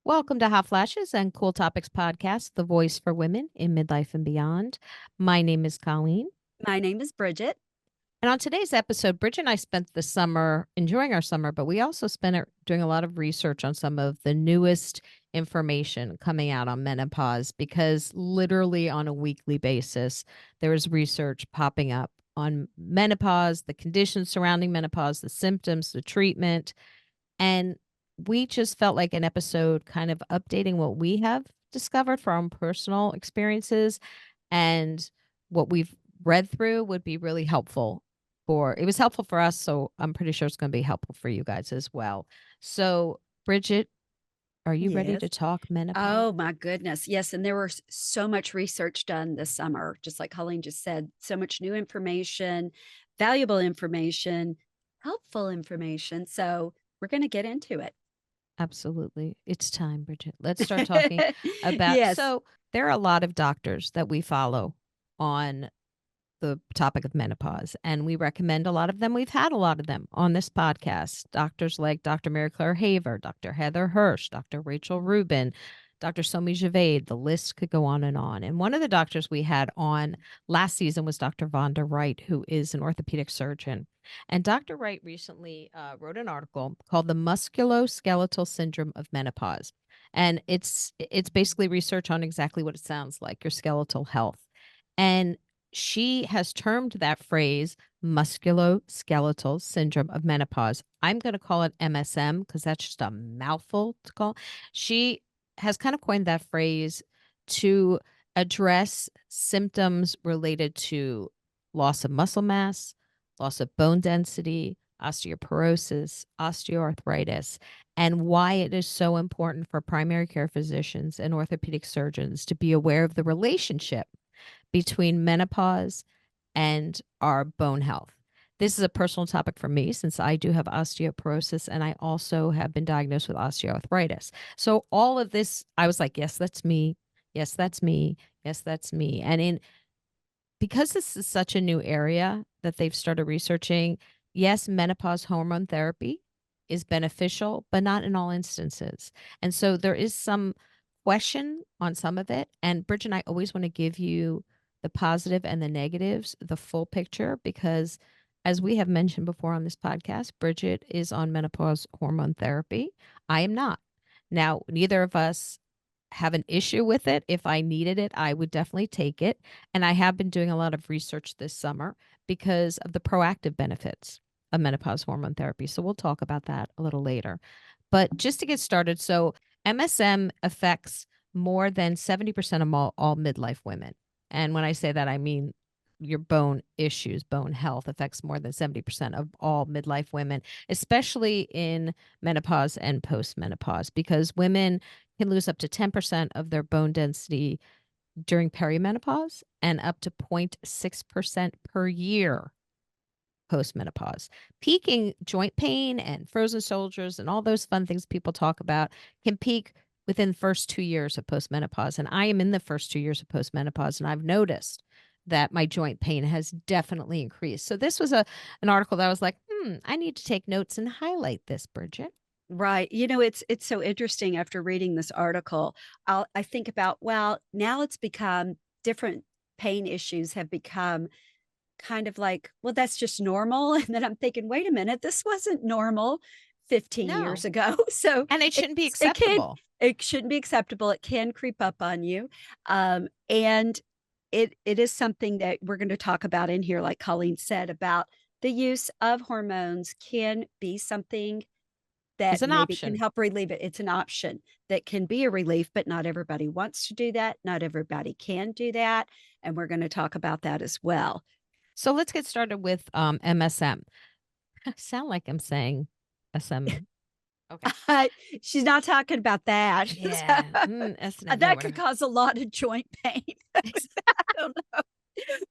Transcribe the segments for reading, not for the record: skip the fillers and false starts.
Welcome to Hot Flashes and Cool Topics Podcast, the voice for women in midlife and beyond. My name is Colleen. My name is Bridgett. And on today's episode, Bridget and I spent the summer enjoying our summer, but we also spent it doing a lot of research on some of the newest information coming out on menopause because literally on a weekly basis, there is research popping up on menopause, the conditions surrounding menopause, the symptoms, the treatment. And we just felt like an episode kind of updating what we have discovered from personal experiences and what we've read through would be really helpful for it was helpful for us, so I'm pretty sure it's going to be helpful for you guys as well. So, Bridget, are you ready Yes. to talk menopause? Oh my goodness. Yes. And there was so much research done this summer, just like Colleen just said, so much new information, valuable information, helpful information. So we're going to get into it. Absolutely. It's time, Bridget. Let's start talking about Yes. so there are a lot of doctors that we follow on the topic of menopause, and we recommend a lot of them. We've had a lot of them on this podcast. Doctors like Dr. Mary Claire Haver, Dr. Heather Hirsch, Dr. Rachel Rubin, Dr. Somi Javed. The list could go on. And one of the doctors we had on last season was Dr. Vonda Wright, who is an orthopedic surgeon. And Dr. Wright recently wrote an article called "The Musculoskeletal Syndrome of Menopause," and it's basically research on exactly what it sounds like, your skeletal health. And she has termed that phrase musculoskeletal syndrome of menopause. I'm going to call it MSM because that's just a mouthful to call. She has kind of coined that phrase to address symptoms related to loss of muscle mass, loss of bone density, osteoporosis, osteoarthritis, and why it is so important for primary care physicians and orthopedic surgeons to be aware of the relationship between menopause and our bone health. This is a personal topic for me since I do have osteoporosis and I also have been diagnosed with osteoarthritis. So all of this, I was like, yes, that's me. Yes, that's me. Yes, that's me. And in because this is such a new area that they've started researching, yes, menopause hormone therapy is beneficial, but not in all instances. And so there is some question on some of it. And Bridget and I always want to give you the positive and the negatives, the full picture, because as we have mentioned before on this podcast, Bridget is on menopause hormone therapy. I am not. Now, neither of us have an issue with it. If I needed it, I would definitely take it. And I have been doing a lot of research this summer because of the proactive benefits of menopause hormone therapy. So we'll talk about that a little later. But just to get started, so MSM affects more than 70% of all midlife women. And when I say that, I mean your bone issues, bone health affects more than 70% of all midlife women, especially in menopause and postmenopause, because women can lose up to 10% of their bone density during perimenopause and up to 0.6% per year postmenopause. Peaking joint pain and frozen shoulders and all those fun things people talk about can peak within the first 2 years of postmenopause. And I am in the first 2 years of postmenopause, and I've noticed that my joint pain has definitely increased. So this was an article that I was like, I need to take notes and highlight this, Bridget. Right. It's so interesting after reading this article. I think about, well, now it's become different pain issues have become kind of like, well, that's just normal. And then I'm thinking, wait a minute, this wasn't normal 15 years No. ago. So And it shouldn't be it can, acceptable. it shouldn't be acceptable. It can creep up on you. And it is something that we're going to talk about in here, like Colleen said, about the use of hormones can be something It's that an maybe can option. help relieve it. It's an option that can be a relief, but not everybody wants to do that. Not everybody can do that. And we're going to talk about that as well. So let's get started with MSM. I sound like I'm saying SM. Okay. She's not talking about that. Yeah. No, That we're could not. cause a lot of joint pain. I don't know.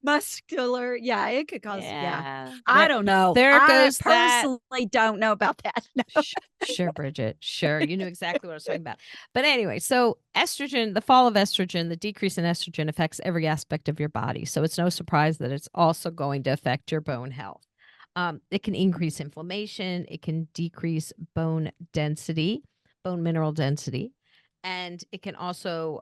Muscular. Yeah, it could cause, yeah. Yeah. I don't know. There I goes that. personally don't know about that. No. Sure, Bridget. Sure. You knew exactly what I was talking about. But anyway, so estrogen, the fall of estrogen, the decrease in estrogen affects every aspect of your body. So it's no surprise that it's also going to affect your bone health. It can increase inflammation, it can decrease bone density, bone mineral density, And it can also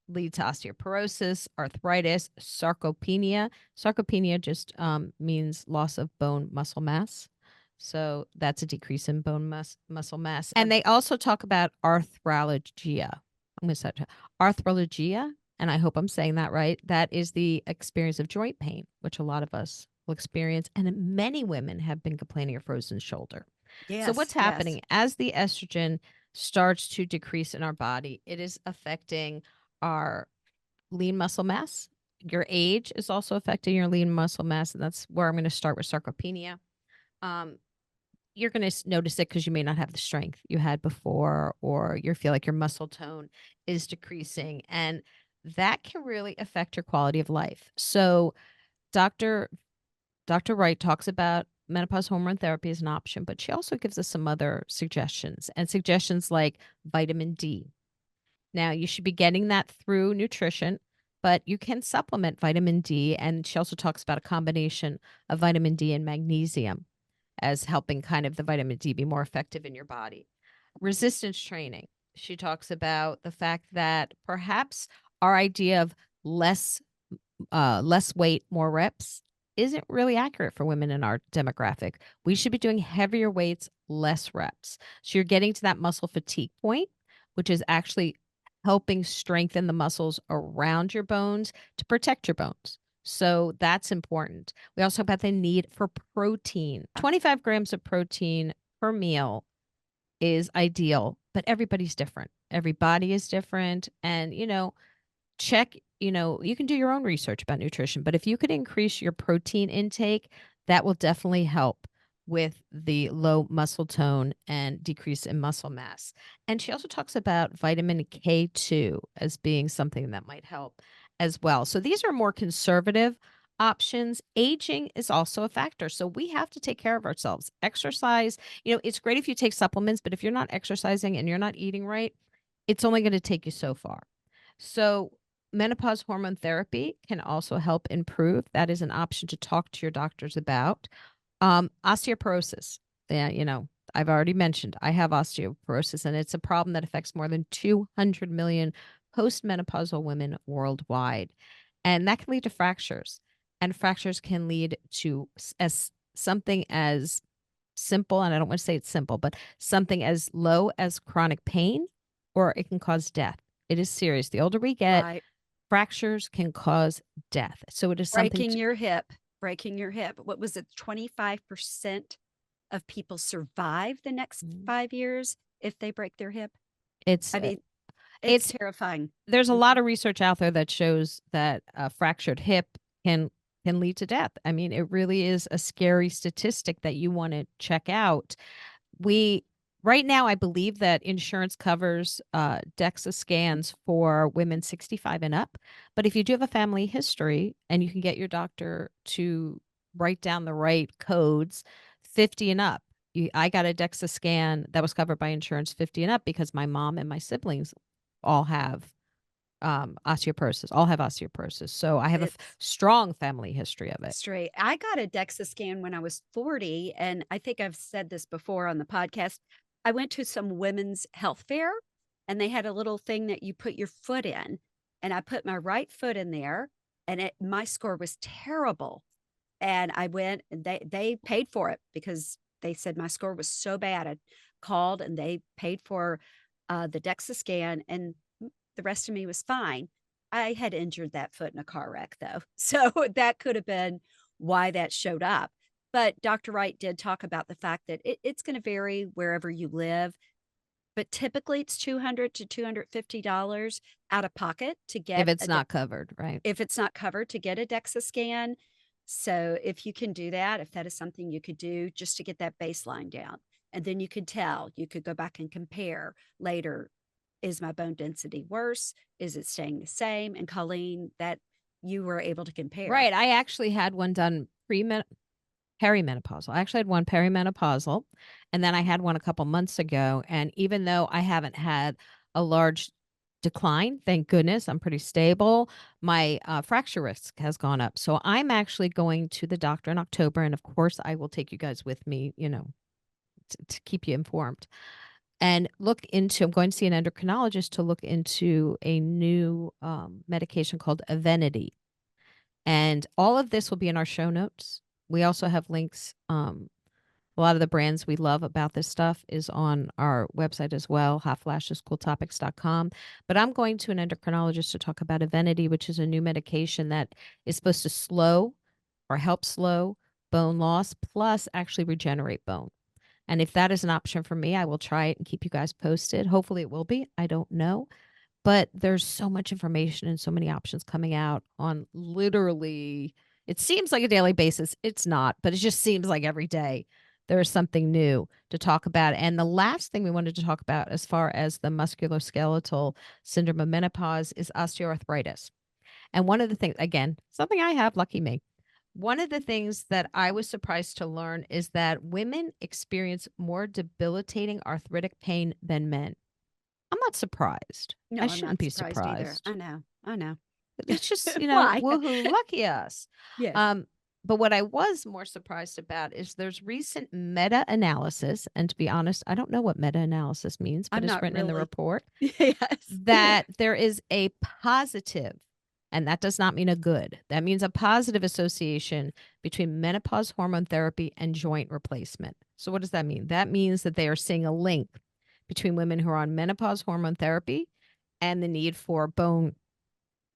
lead to osteoporosis, arthritis, sarcopenia. Sarcopenia just means loss of bone muscle mass. So that's a decrease in bone muscle mass. And they also talk about arthralgia. I'm going to start arthralgia, and I hope I'm saying that right. That is the experience of joint pain, which a lot of us will experience. And many women have been complaining of frozen shoulder. So what's Yes, yes. happening as the estrogen starts to decrease in our body, it is affecting our lean muscle mass. Your age is also affecting your lean muscle mass, and that's where I'm going to start with sarcopenia. Um, you're going to notice it because you may not have the strength you had before, or you feel like your muscle tone is decreasing, and that can really affect your quality of life. So, Dr. Dr. Wright talks about menopause hormone therapy as an option, but she also gives us some other suggestions, and suggestions like vitamin D. Now, you should be getting that through nutrition, but you can supplement vitamin D. And she also talks about a combination of vitamin D and magnesium as helping kind of the vitamin D be more effective in your body. Resistance training. She talks about the fact that perhaps our idea of less less weight, more reps isn't really accurate for women in our demographic. We should be doing heavier weights, less reps. So you're getting to that muscle fatigue point, which is actually helping strengthen the muscles around your bones to protect your bones. So that's important. We also talk about the need for protein. 25 grams of protein per meal is ideal, but everybody's different. Every body is different. And, check, you can do your own research about nutrition, but if you could increase your protein intake, that will definitely help with the low muscle tone and decrease in muscle mass. And she also talks about vitamin K2 as being something that might help as well. So these are more conservative options. Aging is also a factor. So we have to take care of ourselves. Exercise, it's great if you take supplements, but if you're not exercising and you're not eating right, it's only going to take you so far. So, menopause hormone therapy can also help improve. That is an option to talk to your doctors about. Osteoporosis. Yeah, I've already mentioned I have osteoporosis, and it's a problem that affects more than 200 million postmenopausal women worldwide. And that can lead to fractures. And fractures can lead to as something as simple, and I don't want to say it's simple, but something as low as chronic pain, or it can cause death. It is serious. The older we get, Right. fractures can cause death. So it is something Breaking your hip, breaking your hip. What was it? 25% of people survive the next Mhm. 5 years if they break their hip. it's I mean, it's it's terrifying. there's a lot Mhm. of research out there that shows that a fractured hip can lead to death. I mean, it really is a scary statistic that you want to check out. We Right now, I believe that insurance covers DEXA scans for women 65 and up. But if you do have a family history and you can get your doctor to write down the right codes, 50 and up. I got a DEXA scan that was covered by insurance 50 and up because my mom and my siblings all have osteoporosis. All have osteoporosis. So I have a It's strong family history of it. straight. I got a DEXA scan when I was 40, and I think I've said this before on the podcast. I went to some women's health fair, and they had a little thing that you put your foot in, and I put my right foot in there, and my score was terrible. And I went, and they paid for it because they said my score was so bad. I called and they paid for the DEXA scan, and the rest of me was fine. I had injured that foot in a car wreck, though. So that could have been why that showed up. But Dr. Wright did talk about the fact that it's going to vary wherever you live. But typically it's $200 to $250 out of pocket to If get it's not covered, right? if it's not covered to get a DEXA scan. So if you can do that, if that is something you could do just to get that baseline down, and then you could tell, you could go back and compare later. Is my bone density worse? Is it staying the same? And Colleen, that you were able to compare. Right. I actually had one done perimenopausal. I actually had one perimenopausal, and then I had one a couple months ago. And even though I haven't had a large decline, thank goodness, I'm pretty stable. My fracture risk has gone up. So I'm actually going to the doctor in October. And of course, I will take you guys with me, to keep you informed. and I'm going to see an endocrinologist to look into a new medication called Evenity. And all of this will be in our show notes. We also have links. A lot of the brands we love about this stuff is on our website as well, hotflashescooltopics.com. But I'm going to an endocrinologist to talk about Evenity, which is a new medication that is supposed to slow or help slow bone loss, plus actually regenerate bone. And if that is an option for me, I will try it and keep you guys posted. Hopefully it will be. I don't know. But there's so much information and so many options coming out on literally, it seems like a daily basis. It's not, but it just seems like every day there's something new to talk about. And the last thing we wanted to talk about as far as the musculoskeletal syndrome of menopause is osteoarthritis. And one of the things, again, something I have, lucky me. One of the things that I was surprised to learn is that women experience more debilitating arthritic pain than men. I'm not surprised. I No, I'm shouldn't not be surprised either. surprised. I know. It's just, Why? woohoo, lucky us. Yes. Um, but what I was more surprised about is there's recent meta-analysis, and to be honest, I don't know what meta-analysis means, but I'm it's not written in the really. report Yes. that there is a positive, and that does not mean a good. That means a positive association between menopause hormone therapy and joint replacement. So what does that mean? That means that they are seeing a link between women who are on menopause hormone therapy and the need for bone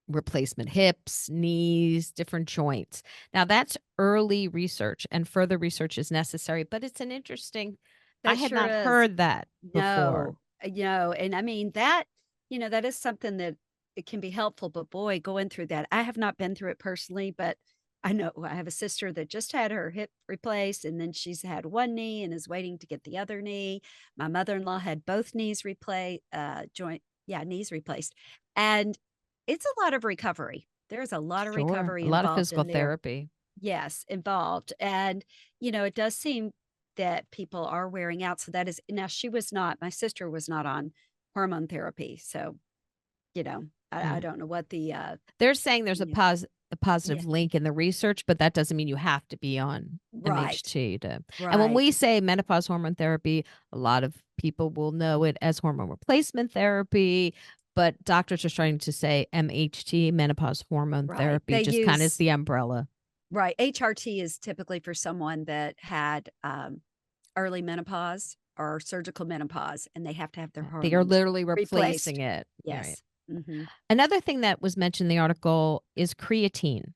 replacement, hips, knees, different joints. Now, that's early research and further research is necessary, but it's an interesting, I That had sure not is. heard that before. No, no, and I mean that, that is something that it can be helpful, but boy, going through that, I have not been through it personally, but I know I have a sister that just had her hip replaced and then she's had one knee and is waiting to get the other knee. My mother-in-law had both knees replaced, knees replaced. And it's a lot of recovery. There's a lot of Sure. recovery A lot of involved physical in there. therapy. Yes, involved. And, it does seem that people are wearing out. So that is now my sister was not on hormone therapy. So, I Mm. don't know what the They're saying there's you know, a yeah, positive link in the research, but that doesn't mean you have to be on right, MHT to. And when right. we say menopause hormone therapy, a lot of people will know it as hormone replacement therapy, but doctors are starting to say MHT, menopause hormone Right. therapy, They just kind of is use the umbrella. right. HRT is typically for someone that had early menopause or surgical menopause and they have to have their They are hormones literally replacing replaced. it. Right. Yes. Hmm. Another thing that was mentioned in the article is creatine.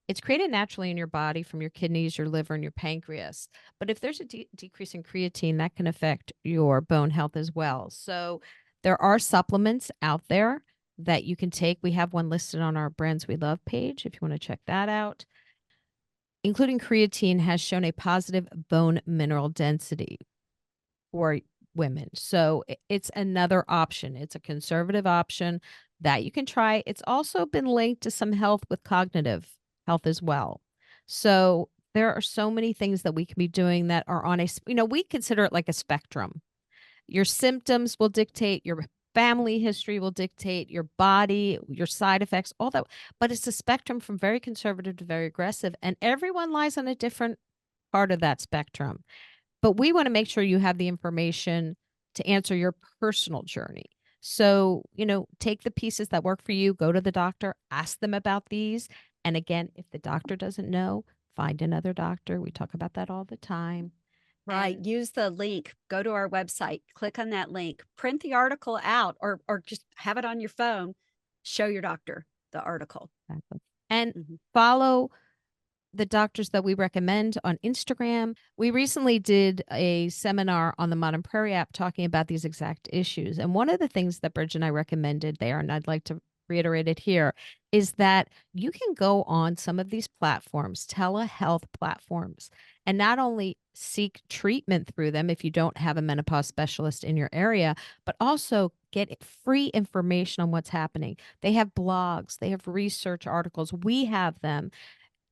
It's created naturally in your body from your kidneys, your liver, and your pancreas. But if there's a decrease in creatine, that can affect your bone health as well. So there are supplements out there that you can take. We have one listed on our Brands We Love page if you want to check that out. Including creatine has shown a positive bone mineral density for women. So it's another option. It's a conservative option that you can try. It's also been linked to some health with cognitive health as well. So there are so many things that we can be doing that are on we consider it like a spectrum. Your symptoms will dictate your family history will dictate your body, your side effects, all that. But it's a spectrum from very conservative to very aggressive. And everyone lies on a different part of that spectrum. But we want to make sure you have the information to answer your personal journey. So, take the pieces that work for you, go to the doctor, ask them about these. And again, if the doctor doesn't know, find another doctor. We talk about that all the time. Right. And Use the link, go to our website, click on that link, print the article out or just have it on your phone, show your doctor the article. exactly. And Mhm. follow the doctors that we recommend on Instagram. We recently did a seminar on the Modern Prairie app talking about these exact issues. And one of the things that Bridget and I recommended there, and I'd like to reiterate it here, is that you can go on some of these platforms, telehealth platforms, and not only seek treatment through them if you don't have a menopause specialist in your area, but also get free information on what's happening. They have blogs, they have research articles. We have them.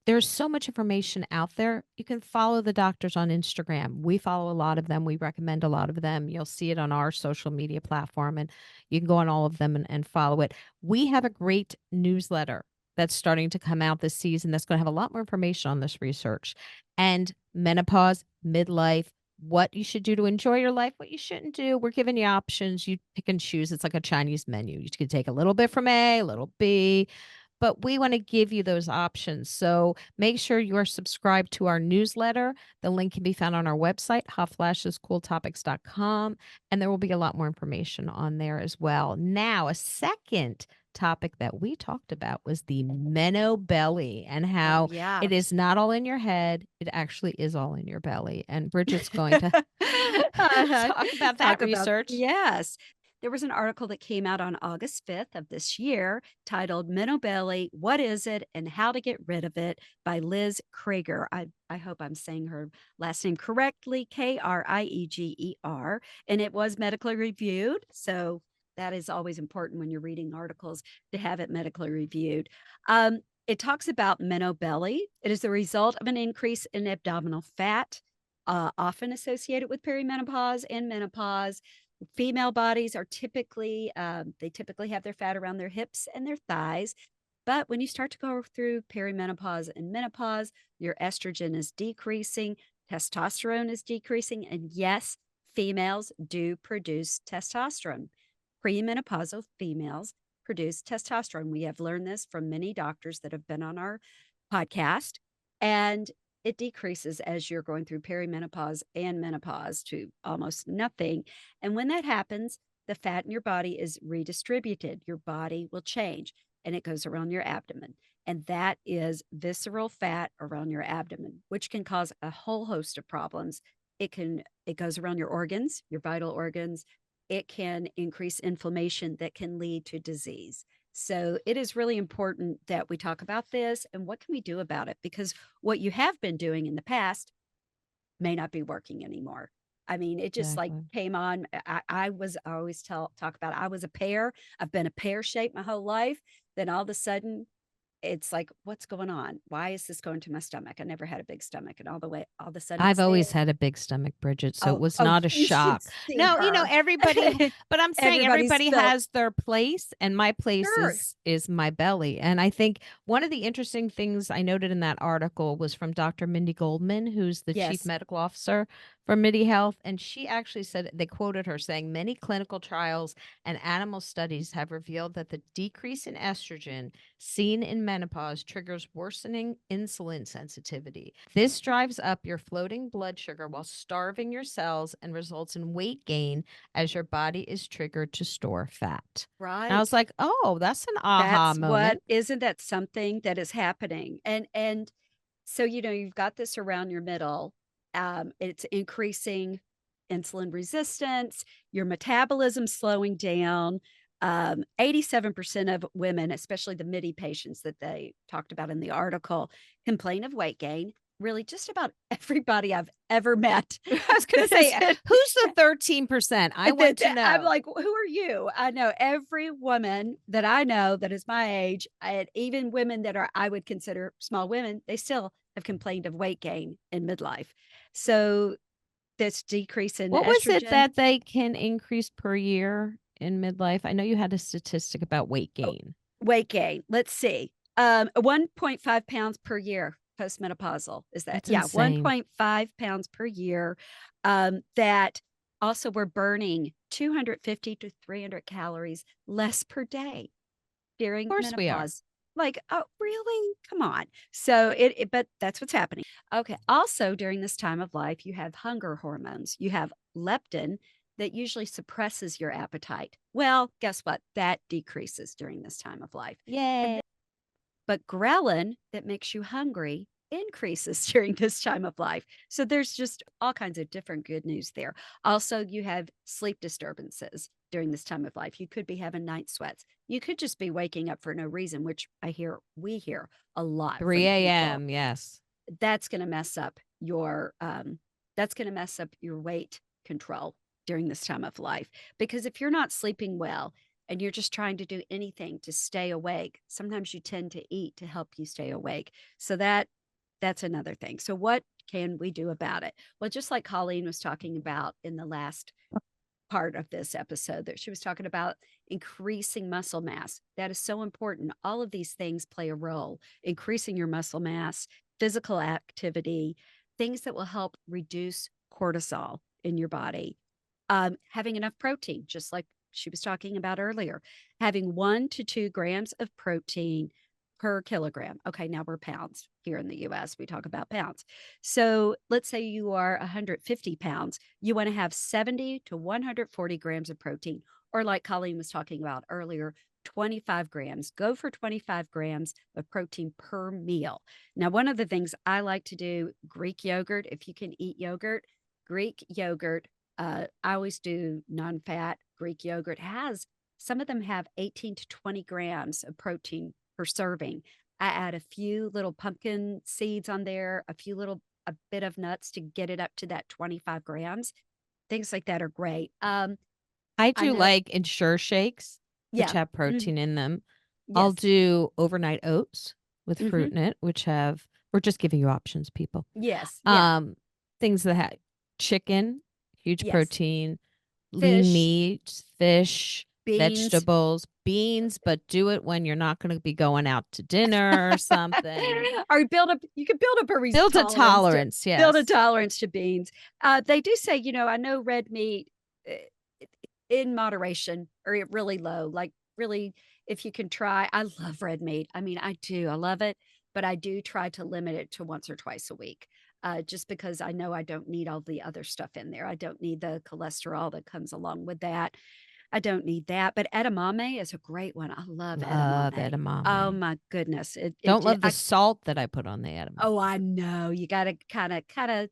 There's so much information out there. You can follow the doctors on Instagram. We follow a lot of them. We recommend a lot of them. You'll see it on our social media platform, and you can go on all of them and follow it. We have a great newsletter that's starting to come out this season that's going to have a lot more information on this research and menopause, midlife, what you should do to enjoy your life, what you shouldn't do. We're giving you options. You pick and choose. It's like a Chinese menu. You could take a little bit from A, a little B, but we want to give you those options. So make sure you are subscribed to our newsletter. The link can be found on our website, hotflashescooltopics.com, and there will be a lot more information on there as well. Now, a second topic that we talked about was the Meno-Belly and Oh, how yeah. it is not all in your head. It actually is all in your belly. And Bridget's going to Uh-huh. talk about that Talk about research. yes. There was an article that came out on August 5th of this year titled Meno-Belly, What Is It and How to Get Rid of It by Liz Krieger. I hope I'm saying her last name correctly, Krieger. And it was medically reviewed. So that is always important when you're reading articles to have it medically reviewed. It talks about Meno-Belly. It is the result of an increase in abdominal fat, often associated with perimenopause and menopause. Female bodies are typically, they typically have their fat around their hips and their thighs. But when you start to go through perimenopause and menopause, your estrogen is decreasing, testosterone is decreasing. And yes, females do produce testosterone. Premenopausal females produce testosterone. We have learned this from many doctors that have been on our podcast. And it decreases as you're going through perimenopause and menopause to almost nothing. And when that happens, the fat in your body is redistributed. Your body will change and it goes around your abdomen. And that is visceral fat around your abdomen, which can cause a whole host of problems. It goes around your organs, your vital organs. It can increase inflammation that can lead to disease. So it is really important that we talk about this and what can we do about it? Because what you have been doing in the past may not be working anymore. I mean, it just like Exactly. came on. I always talk about I was a pear. I've been a pear shape my whole life. Then all of a sudden it's like, what's going on? Why is this going to my stomach? I never had a big stomach. And all of a sudden I've it's there. always had a big stomach, Bridget, so it was Oh, not a you should shock. see No, her. everybody but I'm saying Everybody's everybody built. has their place, and my place Sure. is my belly. And I think one of the interesting things I noted in that article was from Dr. Mindy Goldman, who's the chief Yes. medical officer for Midi Health, and she actually said they quoted her saying many clinical trials and animal studies have revealed that the decrease in estrogen seen in menopause triggers worsening insulin sensitivity. This drives up your floating blood sugar while starving your cells and results in weight gain as your body is triggered to store fat. And I was Right. like, oh, that's an aha That's what moment. isn't that something that is happening? And so, you've got this around your middle. It's increasing insulin resistance, your metabolism slowing down. 87% of women, especially the MIDI patients that they talked about in the article, complain of weight gain. Really, just about everybody I've ever met. I was going to that has say, been who's the 13%? I want to I'm know. like, who are you? I know every woman that I know that is my age, and even women that are I would consider small women, they still have complained of weight gain in midlife. So this decrease in What was it estrogen, that they can increase per year in midlife? I know you had a statistic about weight oh, gain. weight gain. Let's see. 1.5 pounds per year postmenopausal is that? That's Yeah, insane. 1.5 pounds per year. That also we're burning 250 to 300 calories less per day Of during course we are. menopause. Like, oh, really? Come on. So but that's what's happening. Okay. Also, during this time of life, you have hunger hormones. You have leptin that usually suppresses your appetite. Well, guess what? That decreases during this time of life. And Yay. but ghrelin that makes you hungry increases during this time of life. So there's just all kinds of different good news there. Also, you have sleep disturbances during this time of life. You could be having night sweats. You could just be waking up for no reason, which we hear a lot from 3 people. a.m. Yes. That's going to mess up your weight control during this time of life, because if you're not sleeping well and you're just trying to do anything to stay awake, sometimes you tend to eat to help you stay awake. So that's another thing. So what can we do about it? Well, just like Colleen was talking about in the last part of this episode, that she was talking about increasing muscle mass. That is so important. All of these things play a role. Increasing your muscle mass, physical activity, things that will help reduce cortisol in your body. Having enough protein, just like she was talking about earlier, having 1 to 2 grams of protein per kilogram. Okay, now we're pounds here in the US. We talk about pounds. So let's say you are 150 pounds. You want to have 70 to 140 grams of protein, or like Colleen was talking about earlier, 25 grams. Go for 25 grams of protein per meal. Now, one of the things I like to do, Greek yogurt, if you can eat yogurt, Greek yogurt, I always do non-fat Greek yogurt some of them have 18 to 20 grams of protein per serving. I add a few little pumpkin seeds on there, a bit of nuts to get it up to that 25 grams. Things like that are great. I I do know. like Ensure shakes, which Yeah. have protein in them. I'll Yes. do overnight oats with fruit Mhm. in it, we're just giving you options, people. Yes. Yeah. Things that have chicken, huge Yes. protein, lean Fish, meat, fish, beans. vegetables, beans, but do it when you're not going to be going out to dinner or something. Or you can build up a Build a tolerance tolerance, build a yes. tolerance to beans. They do say, I know red meat uh, in moderation or really low, like really, if you can try. I love red meat. I mean, I do. I love it, but I do try to limit it to once or twice a week. Just because I know I don't need all the other stuff in there. I don't need the cholesterol that comes along with that. I don't need that, but edamame is a great one. I love Love edamame. Oh edamame. my goodness. Don't love the salt that I put on the edamame. Oh, I know. You got to kind of kind of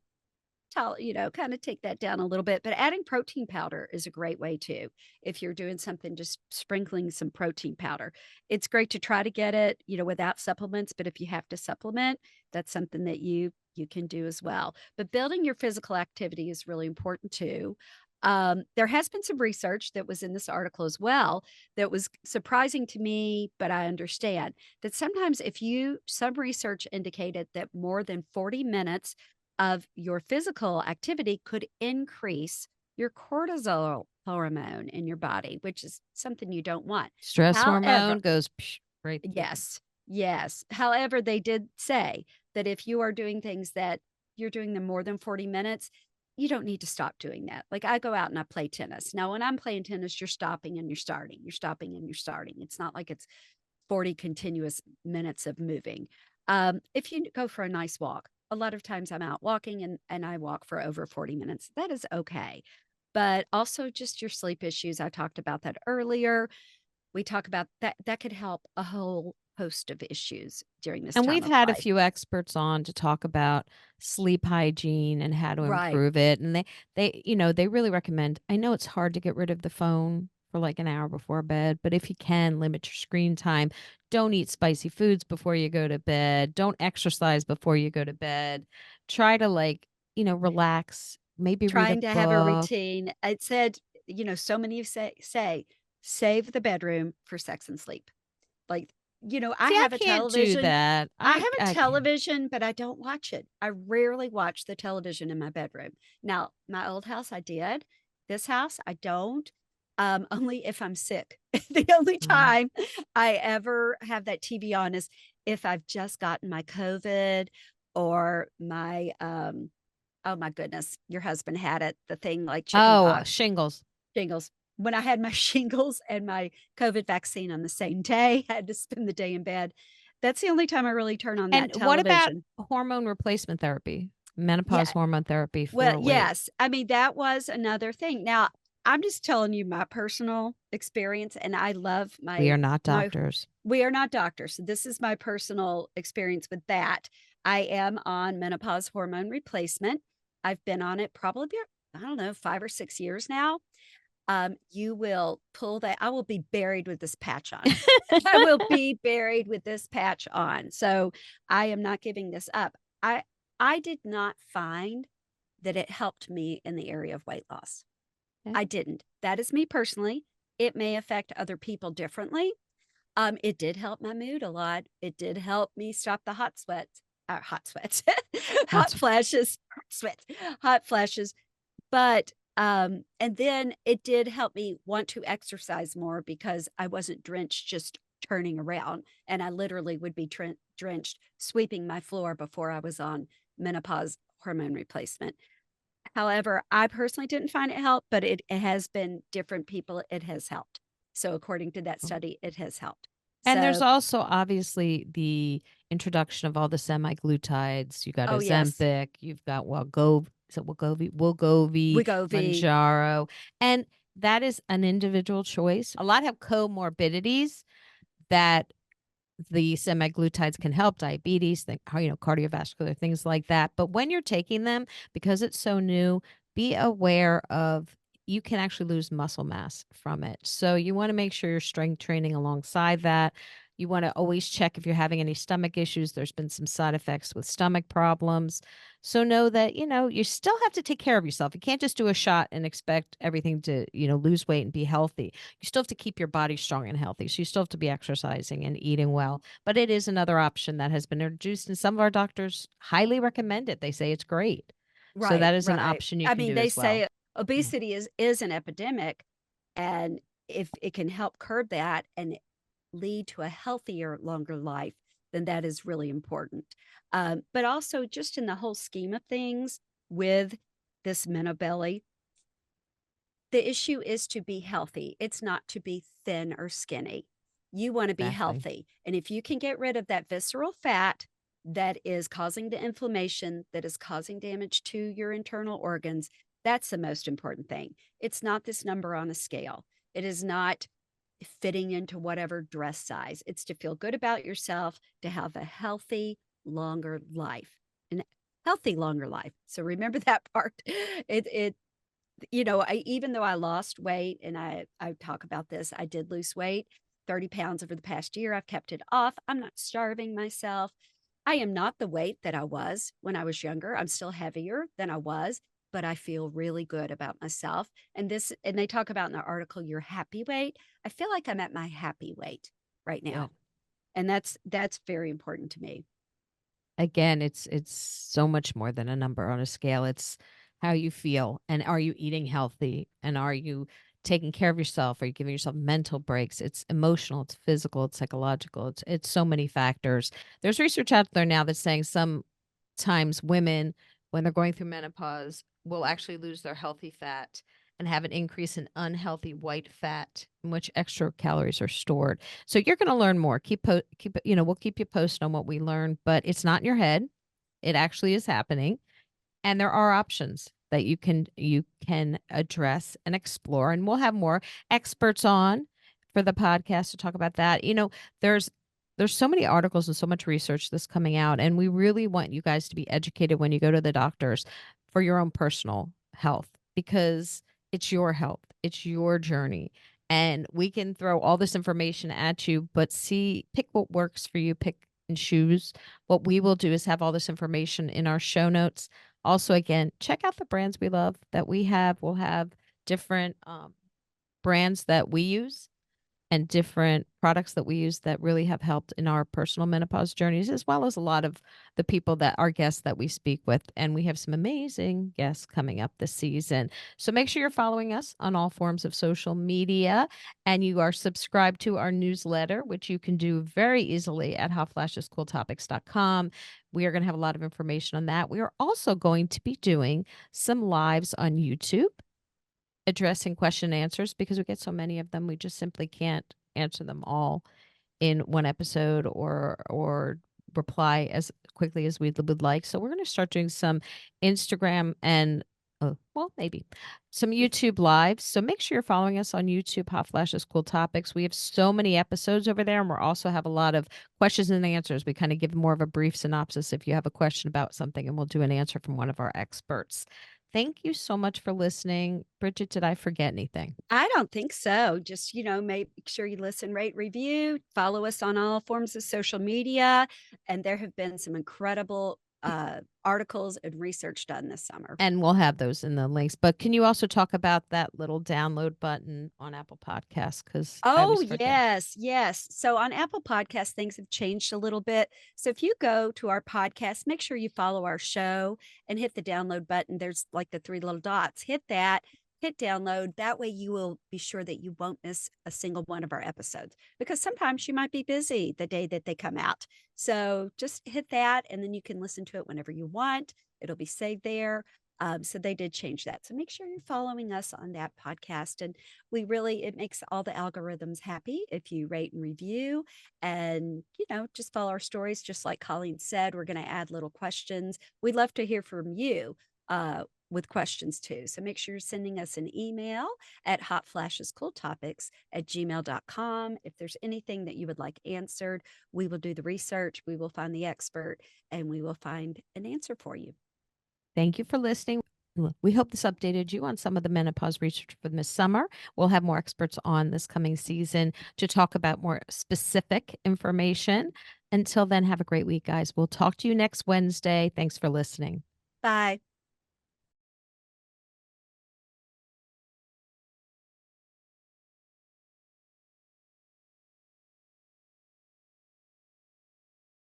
take that down a little bit, but adding protein powder is a great way too. If you're doing something, just sprinkling some protein powder. It's great to try to get it, without supplements, but if you have to supplement, that's something that you can do as well. But building your physical activity is really important too. There has been some research that was in this article as well that was surprising to me, but I understand that sometimes some research indicated that more than 40 minutes of your physical activity could increase your cortisol hormone in your body, which is something you don't want. Stress However, hormone goes right through. yes, yes. However, they did say that if you are doing things that you're doing them more than 40 minutes, you don't need to stop doing that. Like I go out and I play tennis. Now, when I'm playing tennis, you're stopping and you're starting. You're stopping and you're starting. It's not like it's 40 continuous minutes of moving. If you go for a nice walk, a lot of times I'm out walking and I walk for over 40 minutes. That is okay. But also just your sleep issues. I talked about that earlier. We talk about that could help a whole host of issues during this And time we've of had a life. few experts on to talk about sleep hygiene and how to Right. improve it. And they really recommend. I know it's hard to get rid of the phone for like an hour before bed, but if you can limit your screen time, don't eat spicy foods before you go to bed. Don't exercise before you go to bed. Try to relax, maybe read a Trying to have a book. routine. It said, so many say save the bedroom for sex and sleep. Like, I See, I have a can't do television. that. I have a I can't. television, but I don't watch it. I rarely watch the television in my bedroom. Now, my old house, I did. This house, I don't. Only if I'm sick. The only Mm. time I ever have that TV on is if I've just gotten my COVID or my oh my goodness, your husband had it, the thing like chicken Oh, pox. shingles. Shingles. When I had my shingles and my COVID vaccine on the same day, I had to spend the day in bed. That's the only time I really turn on And that what about television. hormone replacement therapy? Yeah. Menopause hormone therapy Well, for weight. yes. I mean, that was another thing. Now, I'm just telling you my personal experience, and I love We my are not my doctors. we are not doctors. So this is my personal experience with that. I am on menopause hormone replacement. I've been on it probably, I don't know, 5 or 6 years now. You will pull that. I will be buried with this patch on. I will be buried with this patch on. So I am not giving this up. I did not find that it helped me in the area of weight loss. Okay. I didn't. That is me personally. It may affect other people differently. It did help my mood a lot. It did help me stop the hot sweats, hot That's flashes, hot flashes. But and then it did help me want to exercise more because I wasn't drenched just turning around, and I literally would be drenched sweeping my floor before I was on menopause hormone replacement. However, I personally didn't find it help, but it has been different people, it has helped. So according to that study, it has helped. And there's So, also obviously the introduction of all the semaglutides. You got oh yes, Ozempic, you've got Wegovy, Wegovy, Manjaro, and that is an individual choice. A lot have comorbidities that the semaglutides can help diabetes, cardiovascular things like that. But when you're taking them, because it's so new, be aware of you can actually lose muscle mass from it. So you want to make sure you're strength training alongside that. You want to always check if you're having any stomach issues. There's been some side effects with stomach problems. So know that, you still have to take care of yourself. You can't just do a shot and expect everything to, lose weight and be healthy. You still have to keep your body strong and healthy. So you still have to be exercising and eating well. But it is another option that has been introduced, and some of our doctors highly recommend it. They say it's great. So right, that is an right. option you I can mean, do they as well. say obesity is an epidemic, and if it can help curb that and lead to a healthier, longer life, then that is really important. But also, just in the whole scheme of things with this Meno-Belly, the issue is to be healthy. It's not to be thin or skinny. You want to be Exactly. healthy. And if you can get rid of that visceral fat that is causing the inflammation, that is causing damage to your internal organs, that's the most important thing. It's not this number on a scale. It is not fitting into whatever dress size. It's to feel good about yourself, to have a healthy, longer life. And healthy longer life. So remember that part. It even though I lost weight, and I talk about this, I did lose weight, 30 pounds over the past year. I've kept it off. I'm not starving myself. I am not the weight that I was when I was younger. I'm still heavier than I was, but I feel really good about myself. And they talk about in the article your happy weight. I feel like I'm at my happy weight right Good. now. And that's very important to me. Again, it's so much more than a number on a scale. It's how you feel, and are you eating healthy, and are you taking care of yourself? Are you giving yourself mental breaks? It's emotional, it's physical, it's psychological. It's so many factors. There's research out there now that's saying sometimes women, when they're going through menopause, will actually lose their healthy fat and have an increase in unhealthy white fat in which extra calories are stored. So you're going to learn more. We'll keep you posted on what we learn, but it's not in your head. It actually is happening, and there are options that you can address and explore, and we'll have more experts on for the podcast to talk about that. There's there's so many articles and so much research that's coming out, and we really want you guys to be educated when you go to the doctors for your own personal health, because it's your health, it's your journey, and we can throw all this information at you, but pick what works for you, pick and choose. What we will do is have all this information in our show notes. Also, again, check out the brands we love that we have. We'll have different brands that we use and different products that we use that really have helped in our personal menopause journeys, as well as a lot of the people that are guests that we speak with. And we have some amazing guests coming up this season. So make sure you're following us on all forms of social media, and you are subscribed to our newsletter, which you can do very easily at hotflashescooltopics.com. We are going to have a lot of information on that. We are also going to be doing some lives on YouTube addressing question and answers, because we get so many of them, we just simply can't answer them all in one episode or reply as quickly as we would like. So we're going to start doing some Instagram and well, maybe some YouTube lives. So make sure you're following us on YouTube, Hot Flashes Cool Topics. We have so many episodes over there, and we also have a lot of questions and answers. We kind of give more of a brief synopsis if you have a question about something, and we'll do an answer from one of our experts. Thank you so much for listening. Bridgett, did I forget anything? I don't think so. Just, make sure you listen, rate, review, follow us on all forms of social media. And there have been some incredible articles and research done this summer. And we'll have those in the links. But can you also talk about that little download button on Apple Podcasts? Because I Oh, always forget. yes, yes. So on Apple Podcasts, things have changed a little bit. So if you go to our podcast, make sure you follow our show and hit the download button. There's like the three little dots. Hit that, hit download. That way you will be sure that you won't miss a single one of our episodes, because sometimes you might be busy the day that they come out. So just hit that, and then you can listen to it whenever you want. It'll be saved there. So they did change that. So make sure you're following us on that podcast. And it makes all the algorithms happy if you rate and review and, just follow our stories. Just like Colleen said, we're going to add little questions. We'd love to hear from you. With questions too. So make sure you're sending us an email at hotflashescooltopics@gmail.com. If there's anything that you would like answered, we will do the research, we will find the expert, and we will find an answer for you. Thank you for listening. We hope this updated you on some of the menopause research for this summer. We'll have more experts on this coming season to talk about more specific information. Until then, have a great week, guys. We'll talk to you next Wednesday. Thanks for listening. Bye.